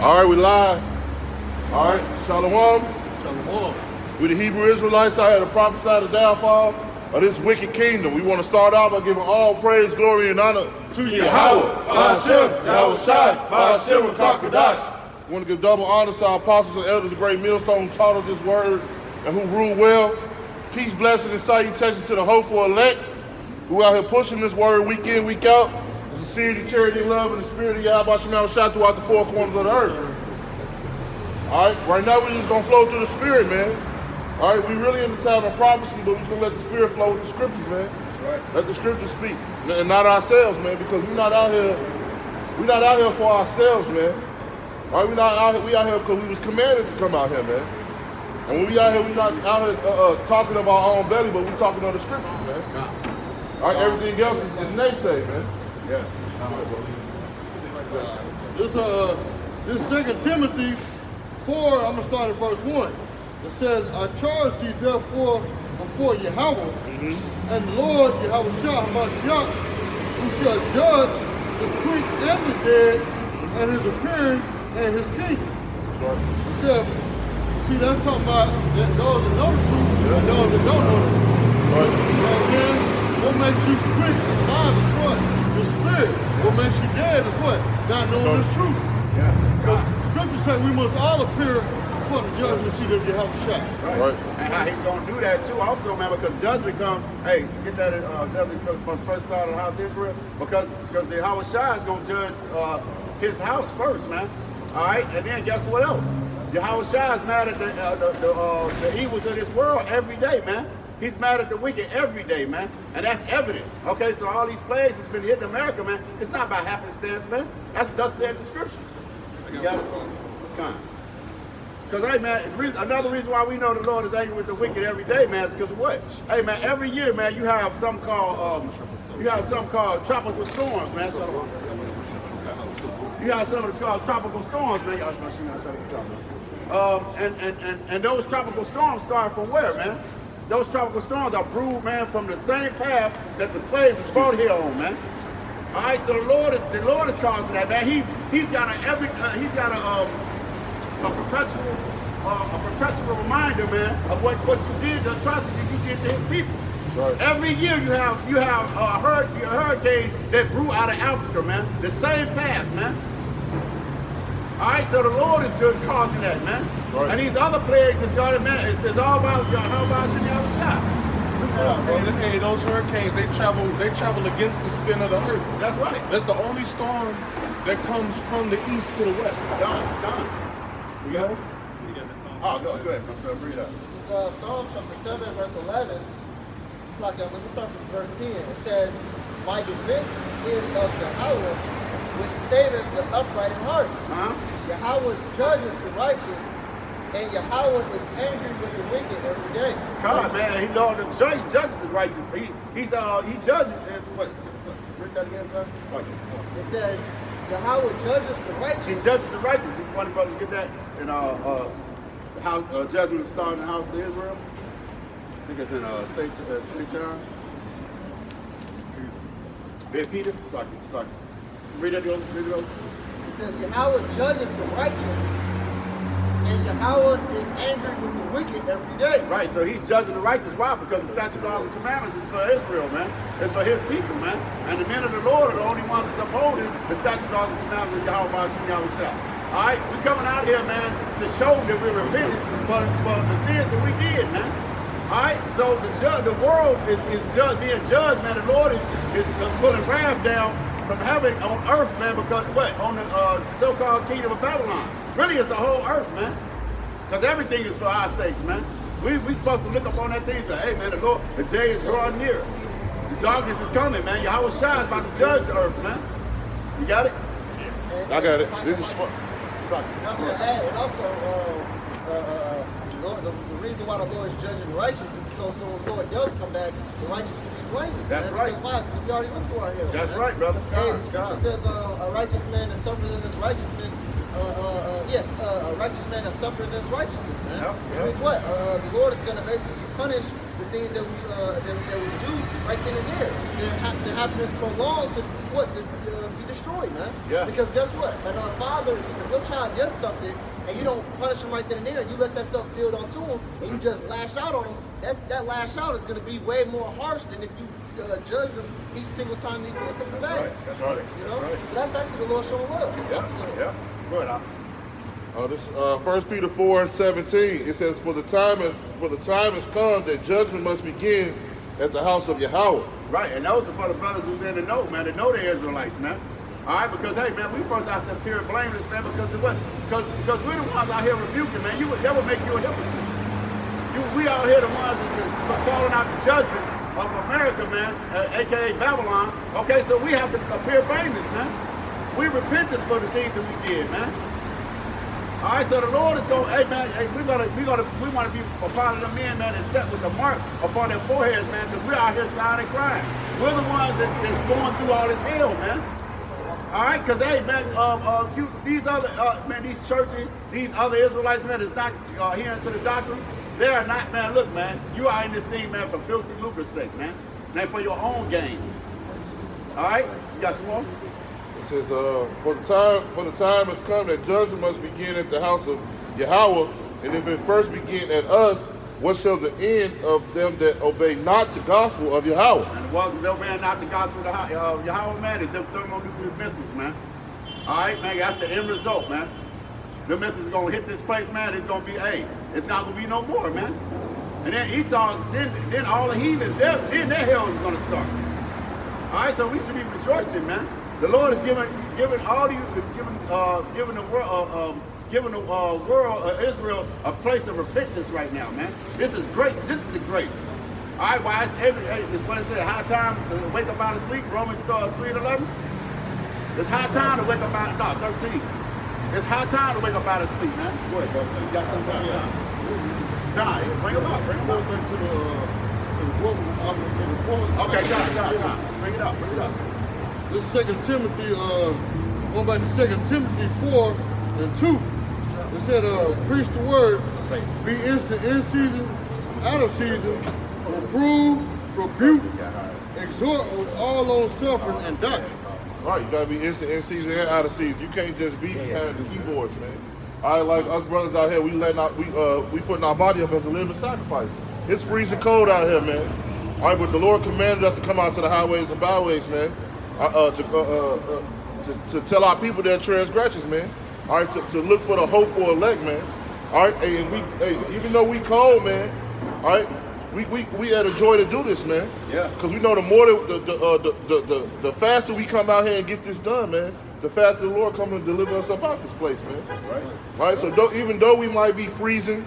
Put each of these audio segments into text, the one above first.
All right, we live. All right, Shalom. Shalom. We the Hebrew Israelites out here to prophesy the downfall of this wicked kingdom. We want to start out by giving all praise, glory, and honor to Yahweh, Ba'ashem, Yahweh Shai, Ba'ashem, Kakadash. We want to give double honor to our apostles and elders, the great millstone who taught us this word and who rule well. Peace, blessing, and salutations to the hopeful elect who out here pushing this word week in, week out. The sincerity, charity, love, and the spirit of Yahweh Ba'ashem shot throughout the four corners of the earth. All right, right now we're just going to flow through the spirit, man. All right, we really in the time of prophecy, but we're just going to let the spirit flow with the scriptures, man. That's right. Let the scriptures speak, and not ourselves, man, because we're not out here for ourselves, man. All right, we out here because we was commanded to come out here, man. And when we out here, we're not out here talking of our own belly, but we're talking of the scriptures, man. All right, everything else is naysay, man. Yeah. This 2 Timothy 4, I'm going to start at verse 1. It says, I charge thee therefore before Yahweh and Lord Yahweh Shah Hamashiach, who shall judge the quick and the dead, and his appearing and his kingdom. Right. It says, see, that's talking about that those that know the truth and those that don't know the truth. Right. You know what I'm saying? What makes you quick and alive is what? The spirit. What makes you dead is what? Not knowing the truth. Yeah. Because scripture says we must all appear before the judgment seat of Yahweh Shai. Right. And how he's going to do that too also, man, because judgment comes, hey, get that, judgment comes first start of the house of Israel, because the Yahweh Shai is going to judge his house first, man. All right, and then guess what else? Yahweh Shai is mad at the evils of this world every day, man. He's mad at the wicked every day, man. And that's evident. Okay, so all these plagues that's been hitting America, man, it's not by happenstance, man. That's said in the scriptures. You got it? Come on. Because, hey, man, another reason why we know the Lord is angry with the wicked every day, man, is because of what? Hey, man, every year, man, you have something called tropical storms, man. You have something that's called tropical storms, man. And those tropical storms start from where, man? Those tropical storms are brewed, man, from the same path that the slaves were brought here on, man. All right, so the Lord is causing that, man. He's got a perpetual reminder, man, of what you did, the atrocities you did to his people. Right. Every year you have hurricanes that brew out of Africa, man. The same path, man. All right, so the Lord is good causing that, man. Right. And these other plagues is all about Yahweh Shai. Hey, those hurricanes, they travel against the spin of the earth. That's right. That's the only storm that comes from the east to the west. Done. You know? Oh, go ahead. Read that. This is Psalm chapter 7, verse 11. It's like, let me start from verse 10. It says, my defense is of Yahweh, which saveth the upright in heart. Yahweh judges the righteous, and Yahweh is angry with the wicked every day. God, man, he judges the righteous. He judges. What? Read that again, sir. It says, Yahweh judges the righteous. He judges the righteous. Do one of the brothers get that? In judgment starting in the house of Israel. I think it's in St. John. Peter. It's like. Read it. It says, Yahweh judges the righteous, and Yahweh is angry with the wicked every day. Right, so he's judging the righteous. Why? Because the statute, laws, and commandments is for Israel, man. It's for his people, man. And the men of the Lord are the only ones that's upholding the statute, laws, and commandments of Yahweh Ba'ashem Yahweh Shai. All right, we're coming out here, man, to show that we're repentant for the sins that we did, man. All right, so the world is being judged, man. The Lord is pulling wrath down from heaven on earth, man, because what? On the so-called kingdom of Babylon. Really, it's the whole earth, man. Because everything is for our sakes, man. We supposed to look up on that thing, but hey, man, the day is drawing near. The darkness is coming, man. Yahweh Shai is about to judge the earth, man. You got it? I got it. This is fun. And also, the reason why the Lord is judging the righteous is because so when the Lord does come back, the righteous can be blameless. That's man. right. Because why? Because we already went through our hill. That's man. right, brother. Hey, the scripture says a righteous man that suffered in his righteousness. A righteous man that suffered in his righteousness, man. Yep. Which means what? The Lord is going to basically punish the things that we do right then and there. They're happening for long to what? To be destroyed, man. Yeah. Because guess what? And our father, if your child does something and you don't punish him right then and there, and you let that stuff build onto him, and you just lash out on him, that lash out is going to be way more harsh than if you judge them each single time they do something bad. That's right. You know? That's right. So that's actually the Lord showing love. It's like, Yeah. Good. This 1 Peter 4:17. It says, "For the time has come that judgment must begin at the house of Yahweh." Right, and those are for the brothers who's in the know, man, that know the Israelites, man. All right, because hey, man, we first have to appear blameless, man, because of what? Because we're the ones out here rebuking, man. That would make you a hypocrite. We out here the ones that's calling out the judgment of America, man, aka Babylon. Okay, so we have to appear blameless, man. We repent this for the things that we did, man. All right, so the Lord is going, hey man, hey, we want to be a part of the men, man, that's set with the mark upon their foreheads, man, because we're out here sighing and crying. We're the ones that's going through all this hell, man. All right, because hey man, these other these churches, these other Israelites, man, that's not adhering to the doctrine, they are not, man. Look, man, you are in this thing, man, for filthy lucre's sake, man, and for your own gain. All right, you got some more? It says, for the time has come that judgment must begin at the house of Yahweh, and if it first begin at us, what shall the end of them that obey not the gospel of Yahweh? And the ones that obey not the gospel of Yahweh, man, is them thermonuclear missiles, man. All right, man, that's the end result, man. The missiles are going to hit this place, man, it's going to be, hey, it's not going to be no more, man. And then Esau's, then all the heathens, then their hell is going to start. All right, so we should be rejoicing, man. The Lord is giving the world of Israel a place of repentance right now, man. This is grace. This is the grace. All right, well, it's what it said, high time to wake up out of sleep. Romans 3:11. It's high time to wake up out of 13. It's high time to wake up out of sleep, man. Go ahead, you got something on you? Don, bring them up. Bring them up. Okay, Don. Bring it up. This is 2 Timothy, going back to 2 Timothy 4:2. It said, preach the word, be instant in season, out of season, reprove, rebuke, exhort with all long suffering and doctrine. All right, you gotta be instant in season and out of season. You can't just be behind the keyboards, man. All right, like us brothers out here, we putting our body up as a living sacrifice. It's freezing cold out here, man. All right, but the Lord commanded us to come out to the highways and byways, man. To tell our people their transgressions, man. All right, to look for the hope for elect, man. All right, and even though we cold, man. All right, we had a joy to do this, man. Yeah. Because we know the more the faster we come out here and get this done, man, the faster the Lord comes to deliver us up out this place, man. Right. All right, so even though we might be freezing,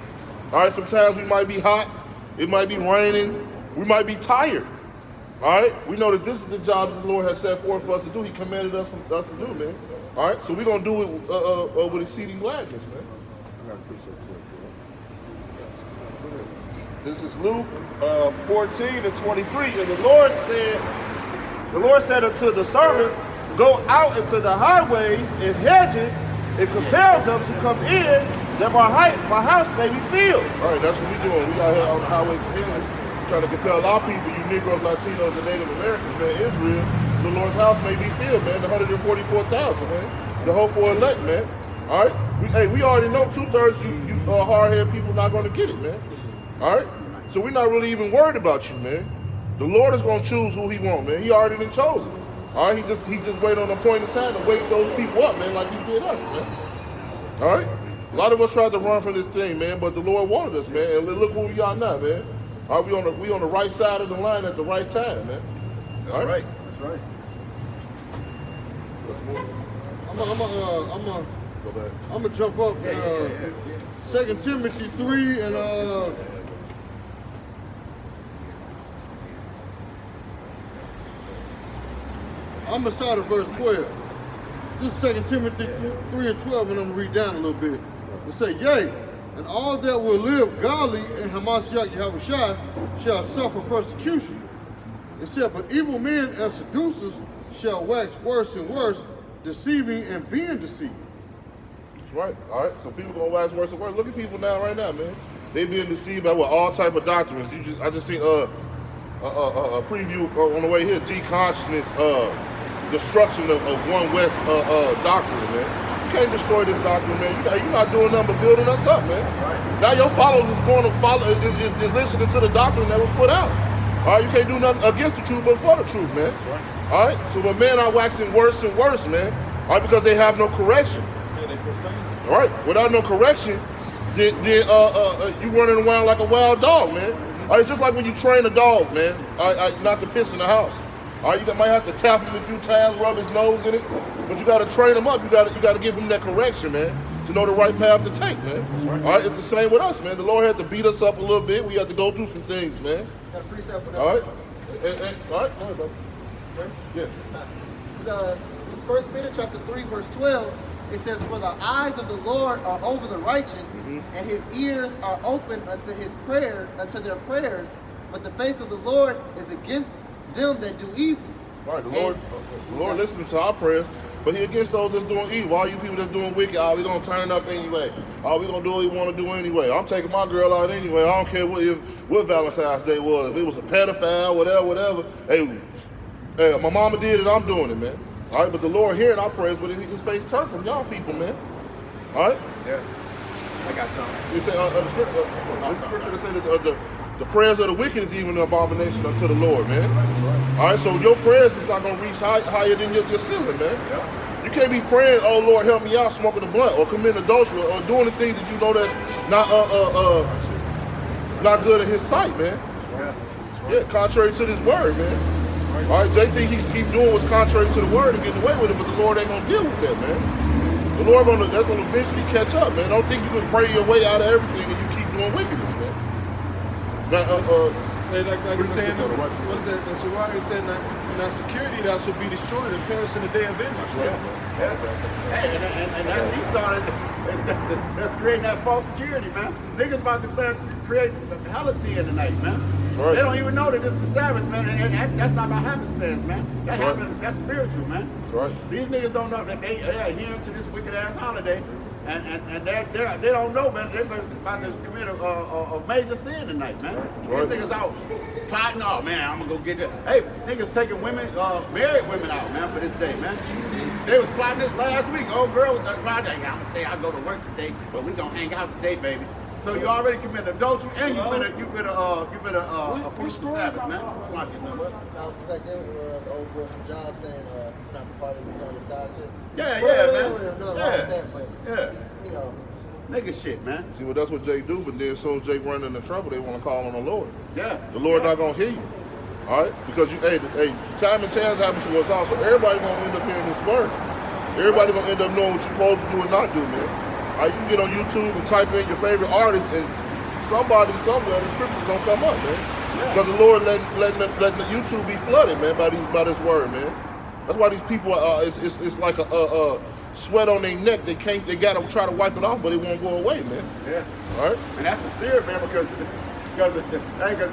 all right, sometimes we might be hot, it might be raining, we might be tired. All right, we know that this is the job that the Lord has set forth for us to do. He commanded us to do, man. All right, so we're gonna do it with exceeding gladness, man. This is Luke 14:23, and the Lord said unto the servants, go out into the highways and hedges and compel them to come in, that my house may be filled. All right, that's what we're doing. We out here on the highways and hedges, trying to compel our people, you Negroes, Latinos, and Native Americans, man, Israel, the Lord's house may be filled, man, the 144,000, man, the hope for elect, man. All right, we already know 2/3 you hard-headed people not going to get it, man. All right, so we're not really even worried about you, man. The Lord is going to choose who He wants, man. He already been chosen. All right, he just waited on a point in time to wake those people up, man, like He did us, man. All right, a lot of us tried to run from this thing, man, but the Lord wanted us, man, and look where we are now, man. All right, we on the right side of the line at the right time, man. That's right. That's right. I'm gonna jump up. 2 Timothy 3 and I'm gonna start at verse 12. This is 2 Timothy 3 and 12, and I'm gonna read down a little bit. It say, yea, and all that will live godly in Hamashiach Yahushua shall suffer persecution. It said, but evil men and seducers shall wax worse and worse, deceiving and being deceived. That's right. All right, so people gonna wax worse and worse. Look at people now, right now, man. they being deceived by what all type of doctrines. I just seen a preview on the way here. G consciousness, destruction of One West doctrine, man. You can't destroy this doctrine, man. You're not doing nothing but building us up, man. Right. Now your followers is going to follow, is listening to the doctrine that was put out. All right, you can't do nothing against the truth, but for the truth, man. Right. All right, so but men are waxing worse and worse, man. All right, because they have no correction. Yeah, they profane. All right, without no correction, then you running around like a wild dog, man. All right, it's just like when you train a dog, man, not to piss in the house. All right, you might have to tap him a few times, rub his nose in it, but you got to train him up. You got to give him that correction, man, to know the right path to take, man. Right. All right, it's the same with us, man. The Lord had to beat us up a little bit. We had to go through some things, man. Got a precept for that. All right, all right, go ahead, bro. Right? Yeah. This is 1 Peter chapter 3, verse 12. It says, "For the eyes of the Lord are over the righteous, and his ears are open unto their prayers. But the face of the Lord is against them that do evil." Right, the Lord listening to our prayers, but he against those that's doing evil. All you people that's doing wicked, we gonna turn up anyway. We gonna do what we want to do anyway. I'm taking my girl out anyway. I don't care what Valentine's Day was. If it was a pedophile, whatever. Hey, my mama did it, I'm doing it, man. All right, but the Lord hearing our prayers, but his face turned from y'all people, man. All right? Yeah. I got something. It say, the scripture that say that the prayers of the wicked is even an abomination unto the Lord, man. Right. All right, so your prayers is not going to reach higher than your ceiling, man. Yeah. You can't be praying, "Oh, Lord, help me out," smoking a blunt or committing adultery or doing the things that you know that's not good in his sight, man. Yeah, contrary to this word, man. All right, they think he keep doing what's contrary to the word and getting away with it, but the Lord ain't gonna deal with that, man. The Lord that's gonna eventually catch up, man. Don't think you can pray your way out of everything and you keep doing wickedness, man. Now, like he's saying, what is that? That's why he said, "Now security thou should be destroyed and perish in the day of vengeance." Yeah. Hey, and that's Esau that's creating that false security, man. Niggas about to create hella sin tonight, man. Right. They don't even know that this is the Sabbath, man, and that's not by happenstance, man. That's spiritual, man. Right. These niggas don't know that they are adhering to this wicked ass holiday, and they don't know, man. They're about to commit a major sin tonight, man. Right. These niggas out plotting, "Oh man, I'm gonna go get that." Hey, niggas taking women, married women out, man, for this day, man. They was plotting this last week. Old girl was plotting, "Yeah, I'm gonna say I go to work today, but we gonna hang out today, baby." So you already committed adultery, and you better push the Sabbath, man. It's like you said, what? I was like the old boy from Job saying, "Not part of the other side chicks." Yeah, man. You know, nigga shit, man. See, well, that's what Jay do, but then as soon as Jay run into trouble, they want to call on the Lord. Yeah. The Lord not gonna hear you. All right, because hey, time and chance happen to us all, so everybody gonna end up hearing this word. Everybody gonna end up knowing what you're supposed to do and not do, man. All right, you can get on YouTube and type in your favorite artist, and somewhere, the scriptures gonna come up, man. Because the Lord letting the YouTube be flooded, man, by this word, man. That's why these people it's like a sweat on their neck. They gotta try to wipe it off, but it won't go away, man. Yeah. All right. And that's the spirit, man, because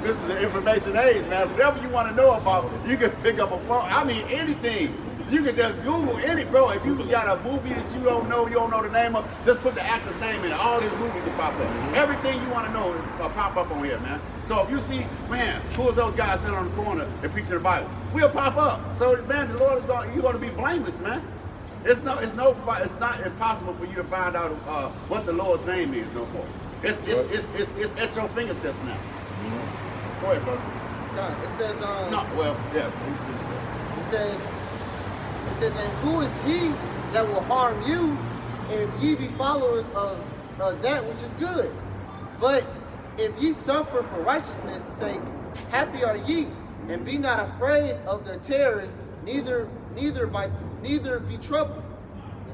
this is an information age, man. Whatever you want to know about, you can pick up a phone. I mean, anything. You can just Google any, bro. If you got a movie that you don't know the name of, just put the actor's name in it. All these movies will pop up. Everything you want to know will pop up on here, man. So if you see, man, who is those guys sitting on the corner and preaching the Bible? We'll pop up. So, man, the Lord you're going to be blameless, man. It's not impossible for you to find out what the Lord's name is no more. It's at your fingertips now. Go ahead, brother. No, it says It says, "And who is he that will harm you, if ye be followers of that which is good? But if ye suffer for righteousness' sake, happy are ye, and be not afraid of their terrors, neither be troubled."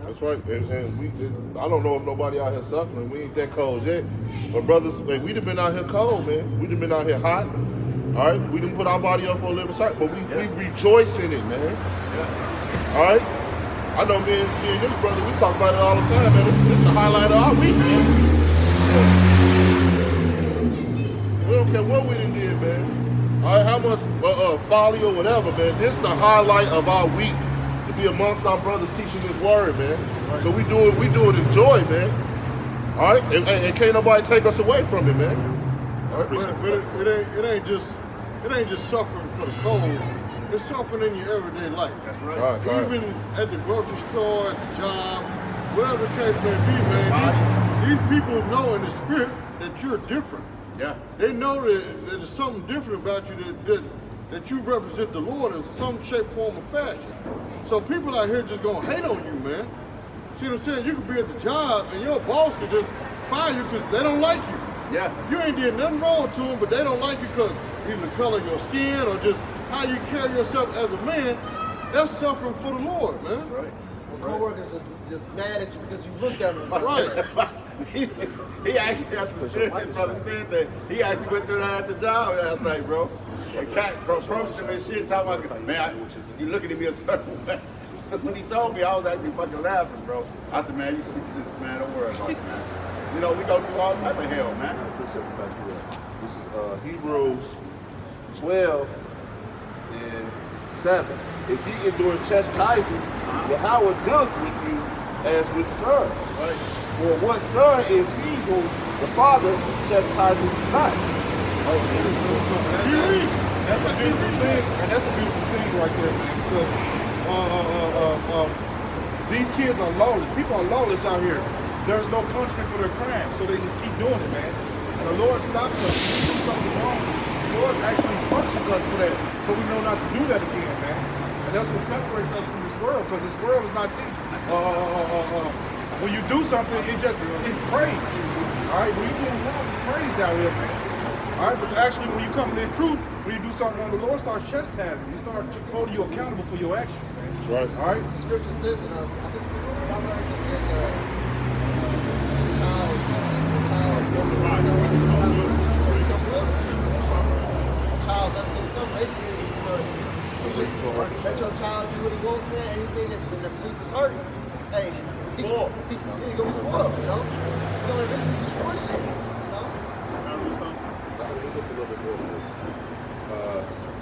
That's right, and I don't know if nobody out here suffering. We ain't that cold yet, but brothers, man, we done been out here cold, man. We done been out here hot. All right, we done put our body up for a little side, but we rejoice in it, man. All right, I know me and this brother, we talk about it all the time, man. This is the highlight of our week, man. We don't care what we done did, man. All right, how much folly or whatever, man. This is the highlight of our week, to be amongst our brothers teaching this word, man. Right. So we do it in joy, man. All right, and can't nobody take us away from it, man. All right, But it ain't just suffering for the cold. It's suffering in your everyday life. That's right. All right. Even at the grocery store, at the job, whatever the case may be, man. These people know in the spirit that you're different. Yeah. They know that there's something different about you that you represent the Lord in some shape, form, or fashion. So people out here just gonna hate on you, man. See what I'm saying? You could be at the job and your boss could just fire you because they don't like you. Yeah. You ain't did nothing wrong to them, but they don't like you because either the color of your skin or just how you carry yourself as a man. That's suffering for the Lord, man. That's right. Co-workers just mad at you because you looked at them. Right. He actually has some shit. His brother said that he actually went through that at the job last night, bro. And Cat approached him and shit, talking about, man, you looking at me a certain way. When he told me, I was actually fucking laughing, bro. I said, man, you should just, man, don't worry about it, man. You know, we go through all type of hell, man. This is Hebrews 12 and 7. If ye endure chastising, Yahweh dealt with you as with sons. Right. For what son is he whom the Father chastises not? That's a beautiful thing, and that's a beautiful thing right there, man. Because these kids are lawless. People are lawless out here. There's no punishment for their crimes, so they just keep doing it, man. And the Lord stops us when we do something wrong. The Lord actually punishes us for that, so we know not to do that again, man. And that's what separates us from this world, because this world is not teaching. When you do something, it's praise. All right, when you do wrong, it's praise down here, man. All right, but actually, when you come to the truth, when you do something wrong, the Lord starts chastising you. He starts holding you accountable for your actions, man. That's right. All right. The scripture says, and I think this is Proverbs, it says, a child left to himself, basically, let your child do what he wants, man. Anything that pleases his heart, hey, he gonna be spoiled, you know. So eventually destroy shit, you know.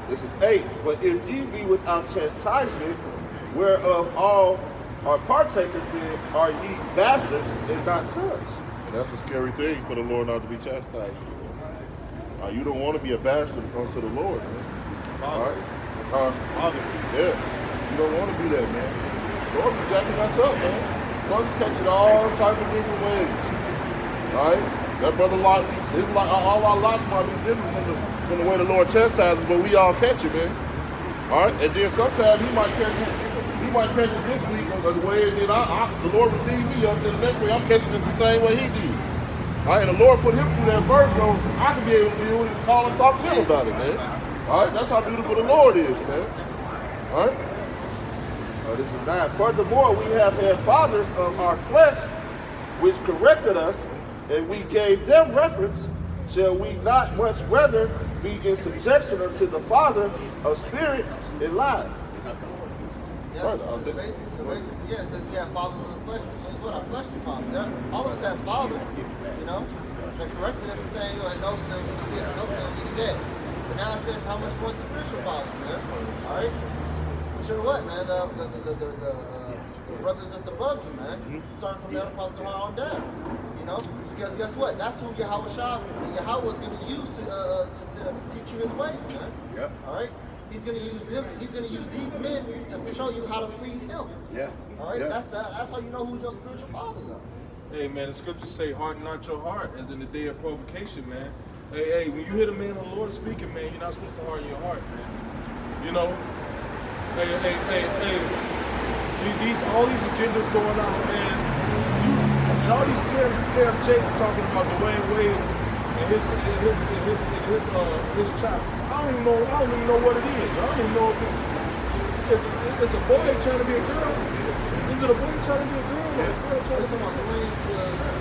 This is 8. But if ye be without chastisement, whereof all are partakers, then are ye bastards and not sons. And that's a scary thing for the Lord not to be chastised. You don't want to be a bastard unto the Lord, man. Fathers. Yeah. You don't want to be that, man. The Lord be jacking us up, man. Brothers catch it all type of different ways. Alright? That brother Lot, it's like all our lots might be different from the way the Lord chastises, but we all catch it, man. Alright? And then sometimes he might catch it this week or the way it is. The Lord redeemed me up, then the next week I'm catching it the same way he did. Alright, and the Lord put him through that verse so I can be able to deal with it and call and talk to him about it, man. Alright, that's how beautiful the Lord is, man. Alright? This is 9. Furthermore, we have had fathers of our flesh which corrected us, and we gave them reference. Shall we not much rather be in subjection unto the Father of spirit and life? Yeah, so basically, yeah, it says we have fathers of the flesh, which is what our fleshly fathers. Yeah? All of us has fathers, you know. They're correcting us and saying, you know, no sin, you this, no sin, you dead. But now it says how much more the spiritual fathers, man. All right? Which are what, man? The brothers that's above you, man. Starting from the apostle on down. You know? Because guess what? That's who Yahweh is going to use to teach you his ways, man. Yep. All right? He's going to use them. He's going to use these men to show you how to please him. Yeah. All right? Yeah. That's how you know who your spiritual fathers are. Hey man, the scriptures say, harden not your heart, as in the day of provocation, man. Hey, when you hear the man of the Lord speaking, man, you're not supposed to harden your heart, man. You know? Hey. All these agendas going on, man. And all these damn Jakes talking about Dwayne Wade and his child. I don't even know what it is. I don't even know if it's a boy trying to be a girl. Is it a boy trying to be a girl? Or a girl trying to be a boy?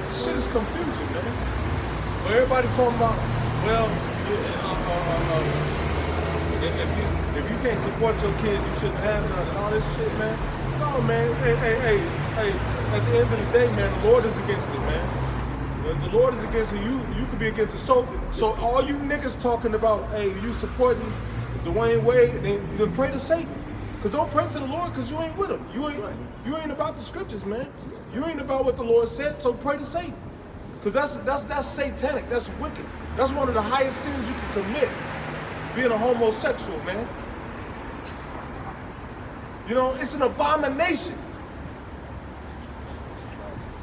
Shit is confusion, man. But everybody talking about, well, if you can't support your kids, you shouldn't have none and all this shit, man. No, man. Hey. At the end of the day, man, the Lord is against it, man. The Lord is against it. You could be against it. So all you niggas talking about, hey, you supporting Dwayne Wade, then pray to Satan. Cause don't pray to the Lord, cause you ain't with him. You ain't about the scriptures, man. You ain't about what the Lord said. So pray to Satan. Because that's satanic. That's wicked. That's one of the highest sins you can commit, being a homosexual, man. You know, it's an abomination.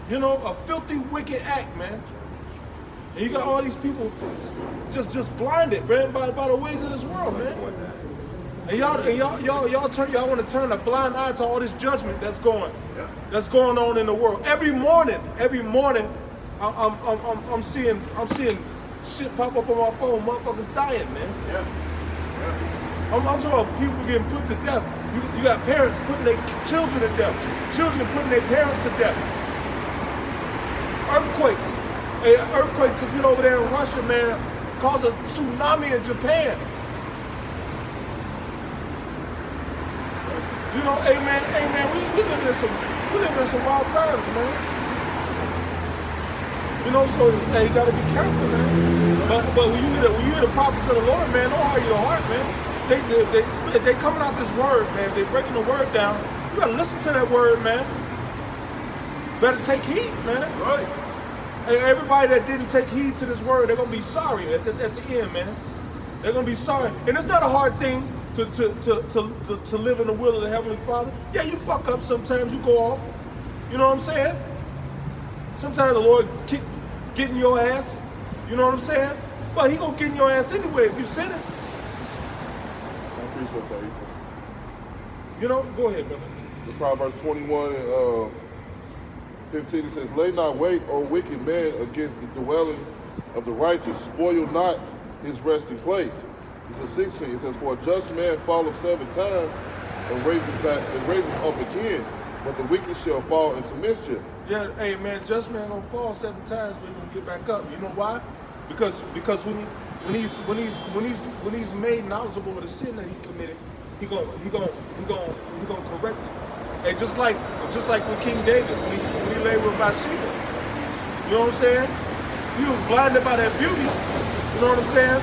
You know, a filthy, wicked act, man. And you got all these people just blinded, man, by the ways of this world, man. And y'all want to turn a blind eye to all this judgment that's going on in the world. Every morning, I'm seeing shit pop up on my phone. Motherfuckers dying, man. I'm talking about people getting put to death. You got parents putting their children to death. Children putting their parents to death. Earthquakes. An earthquake just hit over there in Russia, man, caused a tsunami in Japan. You know, hey man, we live in some wild times, man. You know, so hey, you gotta be careful, man. But when you hear the prophets of the Lord, man, don't harden your heart, man. They coming out this word, man. They breaking the word down. You gotta listen to that word, man. Better take heed, man. Right. And everybody that didn't take heed to this word, they're gonna be sorry at the end, man. They're gonna be sorry. And it's not a hard thing to live in the will of the Heavenly Father. Yeah, you fuck up sometimes, you go off. You know what I'm saying? Sometimes the Lord get in your ass. You know what I'm saying? But he gonna get in your ass anyway if you sin it. I appreciate that. You know, go ahead, brother. The Proverbs 21 and 15, it says, lay not wait, O wicked man, against the dwellings of the righteous. Spoil not his resting place. It's a 16. It says, for a just man falleth 7 times and raises up again, but the wicked shall fall into mischief. Yeah, hey man, just man gonna fall 7 times, but he gonna get back up. You know why? Because when he's made knowledgeable of the sin that he committed, he gonna correct it. Hey, just like with King David when he lay with Bathsheba. You know what I'm saying? He was blinded by that beauty. You know what I'm saying?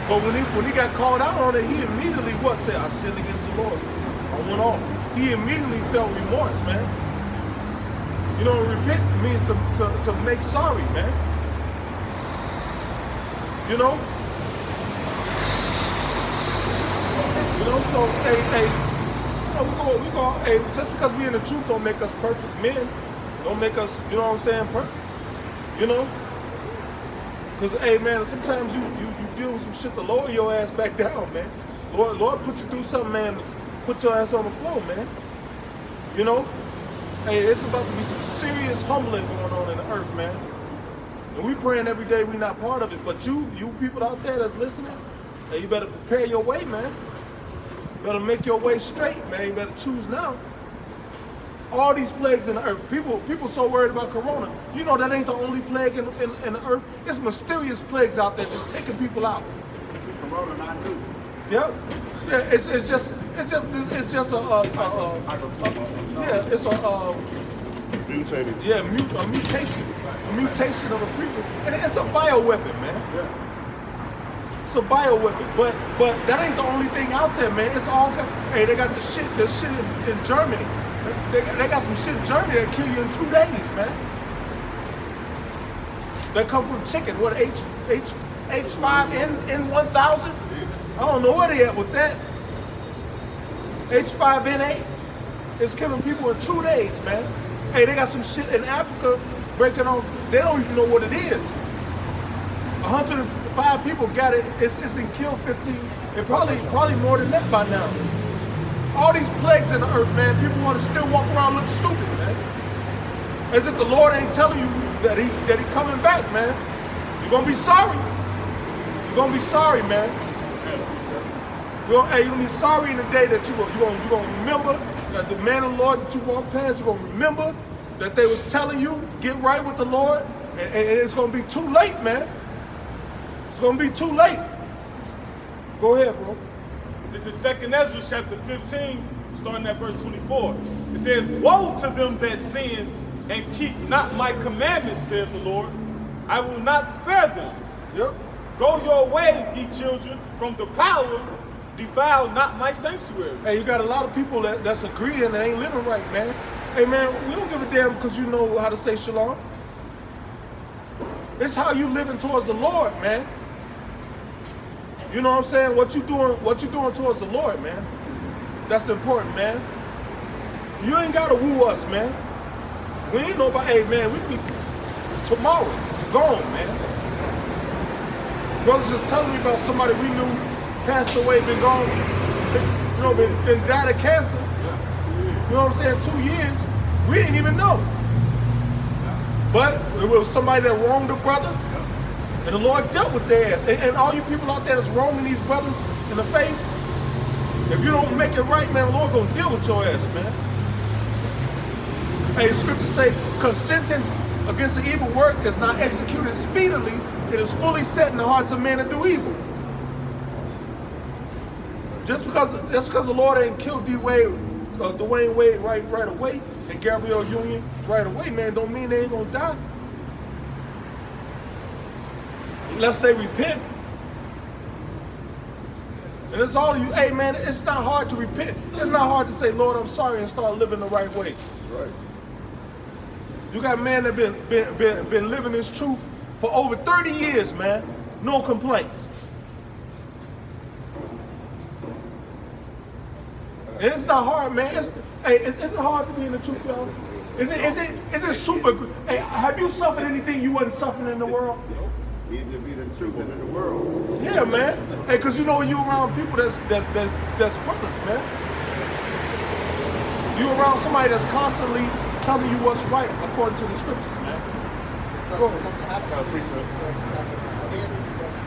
But when he got called out on it, he immediately said, I sinned against the Lord. I went off. He immediately felt remorse, man. You know, repent means to make sorry, man. You know? You know, so we go, hey, just because we in the truth don't make us perfect men. Don't make us, you know what I'm saying, perfect. You know? Because, hey, man, sometimes you deal with some shit to lower your ass back down, man. Lord put you through something, man. Put your ass on the floor, man. You know? Hey, it's about to be some serious humbling going on in the earth, man. And we praying every day we not part of it. But you people out there that's listening, hey, you better prepare your way, man. You better make your way straight, man. You better choose now. All these plagues in the earth. People so worried about Corona. You know that ain't the only plague in the earth. It's mysterious plagues out there just taking people out. Corona not new. Yep. Yeah, it's just a Mutated. yeah, a mutation of a people, and it's a bioweapon, man. Yeah. It's a bioweapon, but that ain't the only thing out there, man. It's all hey, they got the shit in Germany. They got some shit in Germany that kill you in 2 days, man. That come from chicken. What H5N1000? I don't know where they at with that. H5N8 is killing people in 2 days, man. Hey, they got some shit in Africa breaking off. They don't even know what it is. 105 people got it. It's killed 15, and probably more than that by now. All these plagues in the earth, man. People want to still walk around looking stupid, man. As if the Lord ain't telling you that he coming back, man. You're gonna be sorry. You're gonna be sorry, man. You're gonna be sorry in the day that you're gonna remember that the man of the Lord that you walked past. You're gonna remember that they was telling you get right with the Lord, and it's gonna be too late, man. It's gonna be too late. Go ahead, bro. This is 2 Ezra chapter 15, starting at verse 24. It says, woe to them that sin and keep not my commandments, saith the Lord. I will not spare them. Yep. Go your way, ye children, from the power, defile not my sanctuary. Hey, you got a lot of people that's agreeing and ain't living right, man. Hey, man, we don't give a damn because you know how to say shalom. It's how you living towards the Lord, man. You know what I'm saying? What you doing towards the Lord, man. That's important, man. You ain't gotta woo us, man. We ain't nobody. Hey, man, we be tomorrow gone, man. Brothers just telling me about somebody we knew passed away, been gone, you know, been died of cancer. You know what I'm saying? 2 years. We didn't even know. But it was somebody that wronged a brother, and the Lord dealt with their ass. And all you people out there that's wronging these brothers in the faith, if you don't make it right, man, the Lord gonna deal with your ass, man. Hey, the scriptures say, because sentence against the evil work is not executed speedily, it is fully set in the hearts of men to do evil. Just because the Lord ain't killed Dwayne Wade right away, and Gabrielle Union right away, man, don't mean they ain't gonna die. Unless they repent. And it's all of you, hey man, it's not hard to repent. It's not hard to say, Lord, I'm sorry, and start living the right way. Right. You got man that been living this truth for over 30 years, man. No complaints. And it's not hard, man. Is it hard to be in the truth, y'all? Is it super good? Hey, have you suffered anything you wasn't suffering in the world? Easy to be the truth in the world. Yeah, man. Hey, cause you know when you around people that's brothers, man. You around somebody that's constantly telling you what's right according to the scriptures, man. Because when something happens to you, I guess that's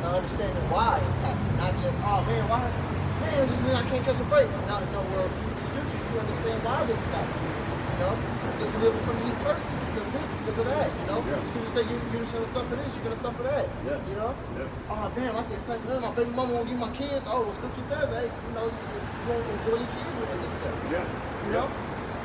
understanding why it's happening, not just, oh man, why is this, man, just I can't catch a break. No, well, the scripture, you understand why this is happening, you know? Just living from these curses because of this, because of that, you know? Yeah. Scripture say you're just gonna suffer this, you're gonna suffer that, you know? Yeah. Oh man, like this, my baby mama won't give my kids. Oh, well, scripture says, hey, you know, you won't enjoy your kids in this place. Yeah. You know?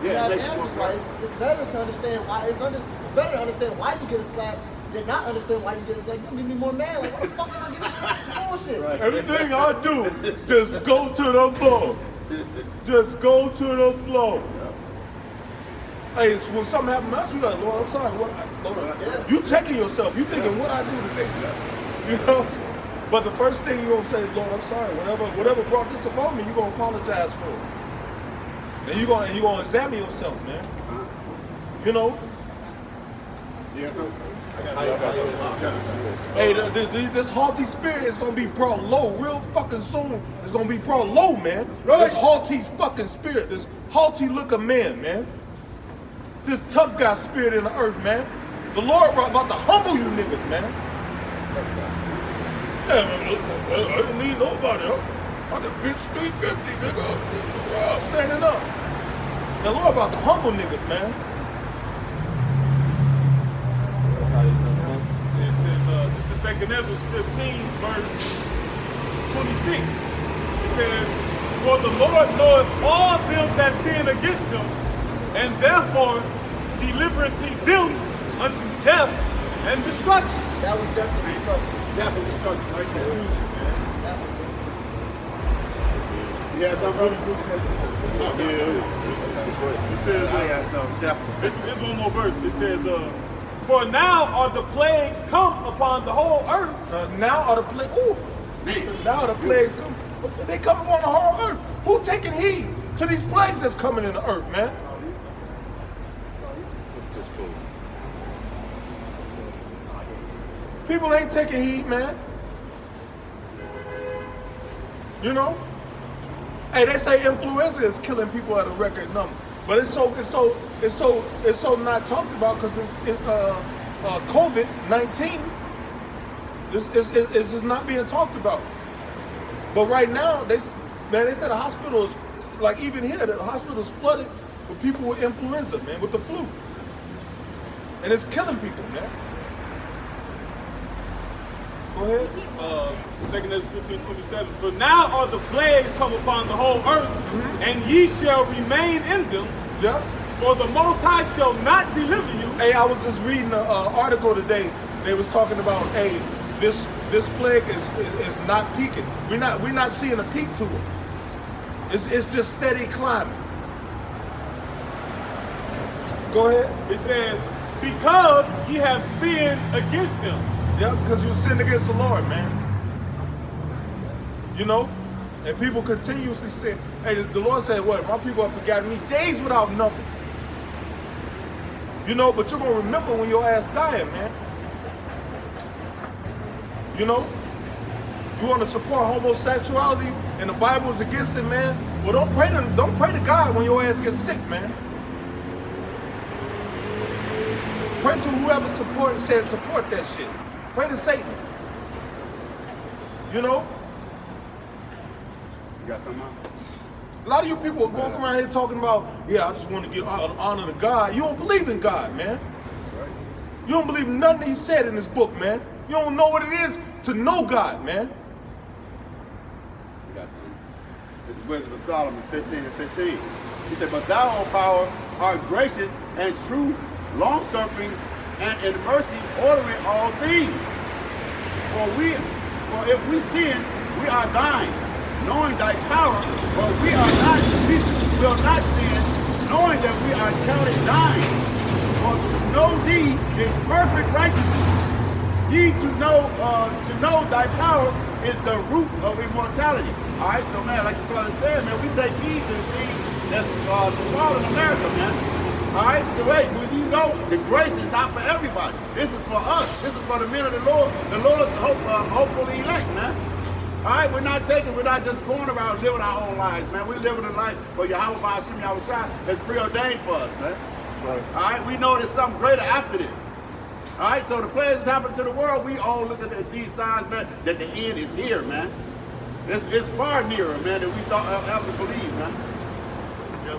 You have answers why. It's better to understand why. It's better to understand why you get a slap than not understand why you get a slap. You make me more mad. Like, what the fuck am I getting into bullshit? Right. Everything I do, just go to the floor. Just go to the floor. Yeah. Hey, so when something happens, that's what Lord, I'm sorry. Lord, you checking yourself. You thinking what I do today. Yeah. You know? But the first thing you're gonna say is, Lord, I'm sorry. Whatever brought this upon me, you're gonna apologize for it. And you're gonna examine yourself, man. You know? Yeah, so hey, this haughty spirit is gonna be brought low real fucking soon. It's gonna be brought low, man. Right. This haughty fucking spirit, this haughty look of man. This tough guy spirit in the earth, man. The Lord about to humble you niggas, man. Yeah, man, I didn't need nobody. I got big street 50, nigga. Standing up. The Lord about to humble niggas, man. It says, this is 2 Ezra 15, verse 26. It says, for the Lord knoweth all them that sin against him, and therefore delivereth he them unto death and destruction. That was definitely destruction. definitely destruction right there. Yeah, something. It says, I got something. This one more verse. It says, for now are the plagues come upon the whole earth. Now are the plagues. Ooh. Now are the plagues come. They come upon the whole earth. Who taking heed to these plagues that's coming in the earth, man? People ain't taking heed, man. You know? Hey, they say influenza is killing people at a record number, but it's so not talked about because it's COVID-19. It's just not being talked about. But right now, they said the hospital is, like even here, the hospital is flooded with people with influenza, man, with the flu, and it's killing people, man. Go ahead. 2 Ezra 15:27. For now are the plagues come upon the whole earth, and ye shall remain in them. Yeah. For the Most High shall not deliver you. Hey, I was just reading an article today. They was talking about, hey, this plague is not peaking. We're not seeing a peak to it. It's just steady climbing. Go ahead. It says, because ye have sinned against him. Yep, because you sinned against the Lord, man. You know? And people continuously sin. Hey, the Lord said, what? My people have forgotten me days without number. You know, but you're going to remember when your ass dying, man. You know? You want to support homosexuality and the Bible is against it, man? Well, don't pray to God when your ass gets sick, man. Pray to whoever said support that shit. Pray to Satan. You know? You got something else? A lot of you people walking around here talking about, yeah, I just want to give honor to God. You don't believe in God, man. That's right. You don't believe nothing he said in this book, man. You don't know what it is to know God, man. You got something. This is Wisdom of Solomon 15:15. He said, but thou, O power, art gracious and true, long-suffering, and in mercy ordering all things. For if we sin, we are thine, knowing thy power, but we will not sin, knowing that we are counted thine. For to know thee is perfect righteousness. Ye to know thy power is the root of immortality. All right, so man, like the brother said, man, we take heed to the things that's falling America, man. All right, so hey, because you know, the grace is not for everybody. This is for us. This is for the men of the Lord. The Lord's hopefully elect, man. All right, we're not just going around living our own lives, man. We're living a life for Yahweh Ba'ashim Yahushua that's preordained for us, man. Right. All right, we know there's something greater after this. All right, so the players that's happening to the world, we all look at these signs, man, that the end is here, man. It's far nearer, man, than we thought ever believe, man.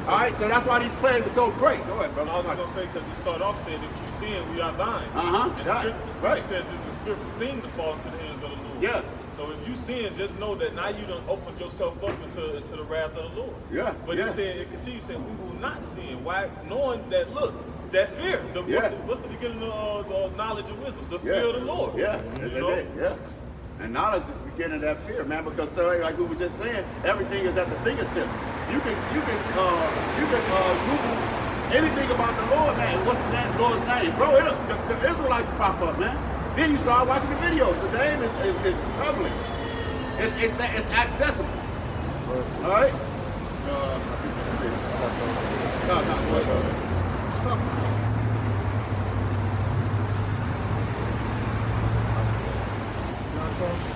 All right, so that's why these players are so great. Go ahead, brother. I was going to say, because we start off saying, if you sin, we are thine. And the scripture says it's a fearful thing to fall into the hands of the Lord. Yeah. So if you sin, just know that now you done opened yourself up into the wrath of the Lord. Yeah. But it said, it continues saying, we will not sin. Why? Knowing that, look, that fear. What's the beginning of knowledge and wisdom? The fear of the Lord. Yeah. You know? Yeah. And knowledge is the beginning of that fear, man, because so, like we were just saying, everything is at the fingertip. You can Google anything about the Lord, man. What's the Lord's name? Bro, the Israelites pop up, man. Then you start watching the videos. The name is prevalent. It's accessible. All right? I think that's it. No, wait. Stop. You know what I'm saying?